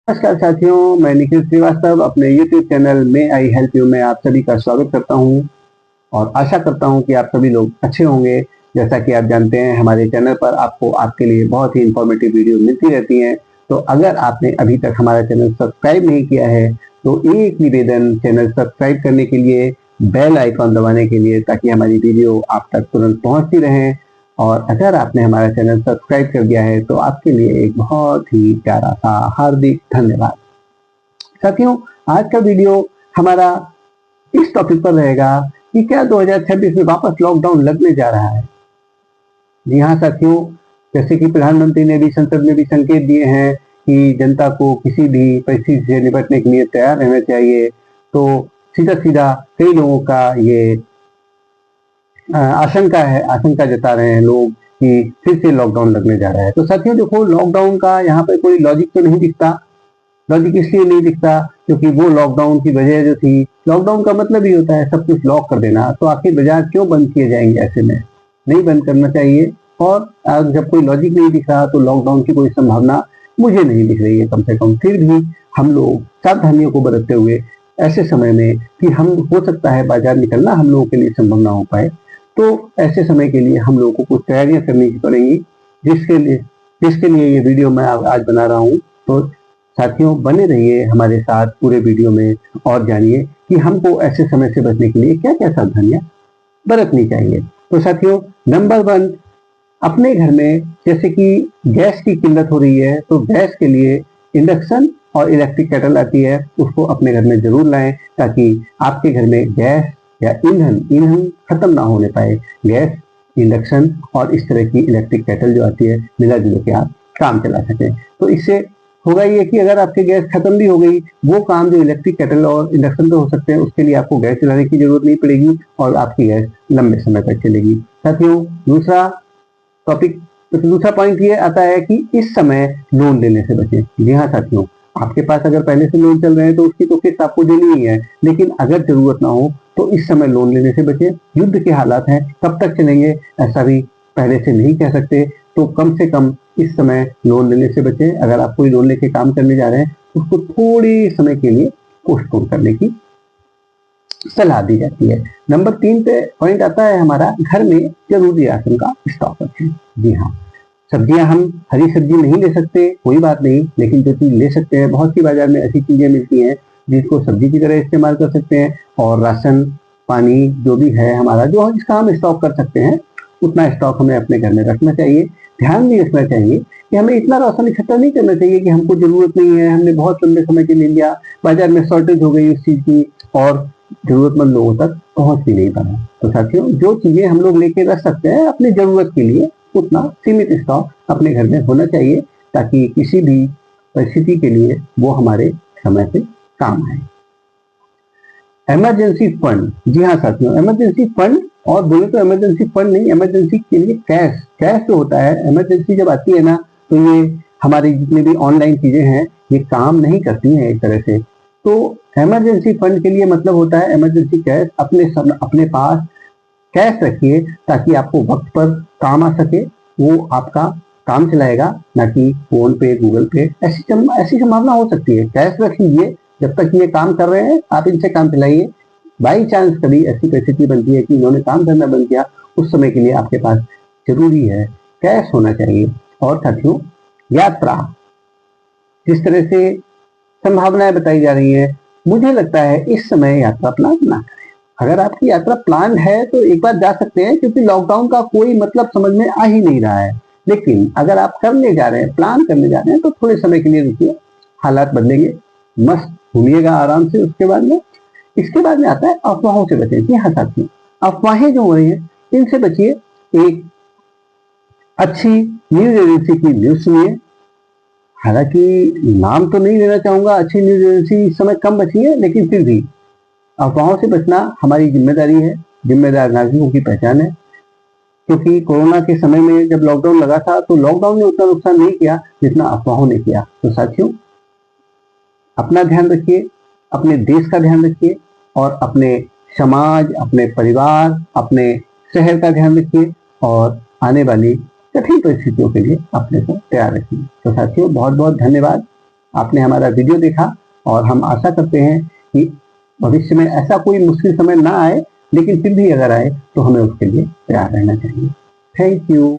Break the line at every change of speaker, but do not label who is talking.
नमस्कार साथियों, मैं निखिल श्रीवास्तव अपने YouTube चैनल में आई हेल्प यू में आप सभी का स्वागत करता हूं और आशा करता हूं कि आप सभी लोग अच्छे होंगे। जैसा कि आप जानते हैं, हमारे चैनल पर आपको आपके लिए बहुत ही इंफॉर्मेटिव वीडियो मिलती रहती हैं। तो अगर आपने अभी तक हमारा चैनल सब्सक्राइब नहीं किया है तो एक निवेदन, चैनल सब्सक्राइब करने के लिए बेल आइकॉन दबाने के लिए, ताकि हमारी वीडियो आप तक तुरंत पहुंचती रहे। और अगर आपने हमारा चैनल सब्सक्राइब कर दिया है तो आपके लिए एक बहुत ही प्यारा सा हार्दिक धन्यवाद। साथियों, आज का वीडियो हमारा इस टॉपिक पर रहेगा कि क्या 2026 में वापस लॉकडाउन लगने जा रहा है। जी हाँ साथियों, जैसे कि प्रधानमंत्री ने भी संसद में भी संकेत दिए हैं कि जनता को किसी भी परिस्थिति से निपटने के लिए तैयार रहना चाहिए, तो सीधा सीधा कई लोगों का ये आशंका जता रहे हैं लोग कि फिर से लॉकडाउन लगने जा रहा है। तो साथियों देखो, लॉकडाउन का यहाँ पर कोई लॉजिक तो नहीं दिखता। लॉजिक इसलिए नहीं दिखता क्योंकि वो लॉकडाउन की वजह जो थी, लॉकडाउन का मतलब ही होता है सब कुछ लॉक कर देना। तो आखिर बाजार क्यों बंद किए जाएंगे? ऐसे में नहीं बंद करना चाहिए। और जब कोई लॉजिक नहीं दिख रहा तो लॉकडाउन की कोई संभावना मुझे नहीं दिख रही है कम से कम। फिर भी हम लोग सावधानियों को बरतते हुए ऐसे समय में कि हम हो सकता है बाजार निकलना हम लोगों के लिए संभव ना हो पाए, तो ऐसे समय के लिए हम लोगों को कुछ तैयारियां करनी पड़ेंगी, जिसके लिए ये वीडियो मैं आज बना रहा हूँ। तो साथियों, बने रहिए हमारे साथ पूरे वीडियो में और जानिए कि हमको ऐसे समय से बचने के लिए क्या क्या सावधानियां बरतनी चाहिए। तो साथियों, नंबर 1, अपने घर में जैसे कि गैस की किल्लत हो रही है तो गैस के लिए इंडक्शन और इलेक्ट्रिक केटल आती है, उसको अपने घर में जरूर लाएं, ताकि आपके घर में गैस या ईंधन खत्म ना होने पाए। गैस, इंडक्शन और इस तरह की इलेक्ट्रिक केटल जो आती है, मिला जुला के आप काम चला सकें। तो इससे होगा ये कि अगर आपकी गैस खत्म भी हो गई, वो काम जो इलेक्ट्रिक केटल और इंडक्शन पे हो सकते हैं, उसके लिए आपको गैस चलाने की जरूरत नहीं पड़ेगी और आपकी गैस लंबे समय तक चलेगी। साथियों, दूसरा पॉइंट ये आता है कि इस समय लोन लेने से बचें। जी हाँ साथियों, आपके पास अगर पहले से लोन चल रहे हैं तो उसकी तो किस्त आपको देनी ही है, लेकिन अगर जरूरत ना हो तो इस समय लोन लेने से बचें। युद्ध के हालात हैं, कब तक चलेंगे ऐसा भी पहले से नहीं कह सकते, तो कम से कम इस समय लोन लेने से बचें। अगर आप कोई लोन लेके काम करने जा रहे हैं तो उसको थोड़े समय के लिए पोस्टपोन करने की सलाह दी जाती है। नंबर 3 पे पॉइंट आता है हमारा, घर में जरूरी राशन का स्टॉक रखें। जी हाँ, सब्जियां हम हरी सब्जी नहीं ले सकते, कोई बात नहीं, लेकिन जो चीज ले सकते हैं, बहुत सी बाजार में ऐसी चीजें मिलती हैं जिसको सब्जी की तरह इस्तेमाल कर सकते हैं। और राशन पानी जो भी है हमारा, जो जिसका हम स्टॉक कर सकते हैं, उतना स्टॉक हमें अपने घर में रखना चाहिए। ध्यान भी रखना चाहिए कि हमें इतना राशन इकट्ठा नहीं करना चाहिए कि हमको जरूरत नहीं है, हमने बहुत लंबे समय के लिए लिया, बाजार में शॉर्टेज हो गई उस चीज की और जरूरतमंद लोगों तक पहुंच भी नहीं पाना। तो साथियों, जो चीजें हम लोग लेके रख सकते हैं अपनी जरूरत के लिए, उतना सीमित स्टॉक अपने घर में होना चाहिए, ताकि किसी भी परिस्थिति के लिए वो हमारे समय से काम आए। इमरजेंसी फंड, जी हाँ साथियों, इमरजेंसी फंड, और बोले तो इमरजेंसी फंड नहीं, इमरजेंसी के लिए कैश जो होता है, इमरजेंसी जब आती है ना, तो ये हमारी जितनी भी ऑनलाइन चीजें हैं ये काम नहीं करती हैं एक तरह से। तो इमरजेंसी फंड के लिए मतलब होता है इमरजेंसी कैश। अपने पास कैश रखिए ताकि आपको वक्त पर काम आ सके, वो आपका काम चलाएगा, ना कि फोन पे, गूगल पे। ऐसी संभावना हो सकती है। कैश रख लीजिए, जब तक ये काम कर रहे हैं आप इनसे काम चलाइए। बाई चांस कभी ऐसी परिस्थिति बनती है कि इन्होंने काम करना बंद किया, उस समय के लिए आपके पास जरूरी है कैश होना चाहिए। और साथियों, यात्रा, जिस तरह से संभावनाएं बताई जा रही है, मुझे लगता है इस समय यात्रा प्लान ना करें। अगर आपकी यात्रा प्लान है तो एक बार जा सकते हैं, क्योंकि लॉकडाउन का कोई मतलब समझ में आ ही नहीं रहा है। लेकिन अगर आप करने जा रहे हैं, प्लान करने जा रहे हैं, तो थोड़े समय के लिए रुकिए, हालात बदलेंगे, मस्त घूमिएगा आराम से। इसके बाद में आता है अफवाहों से बचें। जी हाँ साथियों, अफवाहें जो हो रही है इनसे बचिए। एक अच्छी न्यूज एजेंसी की न्यूज सुनिए। हालांकि नाम तो नहीं लेना चाहूंगा, अच्छी न्यूज एजेंसी इस समय कम बची है, लेकिन फिर भी अफवाहों से बचना हमारी जिम्मेदारी है, जिम्मेदार नागरिकों की पहचान है। क्योंकि कोरोना के समय में जब लॉकडाउन लगा था तो लॉकडाउन ने उतना नुकसान नहीं किया जितना अफवाहों ने किया। तो साथियों, अपना ध्यान रखिए, अपने देश का ध्यान रखिए और अपने समाज, अपने परिवार, अपने शहर का ध्यान रखिए और आने वाली कठिन परिस्थितियों के लिए अपने को तैयार रखिए। तो साथियों, बहुत बहुत धन्यवाद। आपने हमारा वीडियो देखा और हम आशा करते हैं कि भविष्य में ऐसा कोई मुश्किल समय ना आए, लेकिन फिर भी अगर आए तो हमें उसके लिए तैयार रहना चाहिए। Thank you.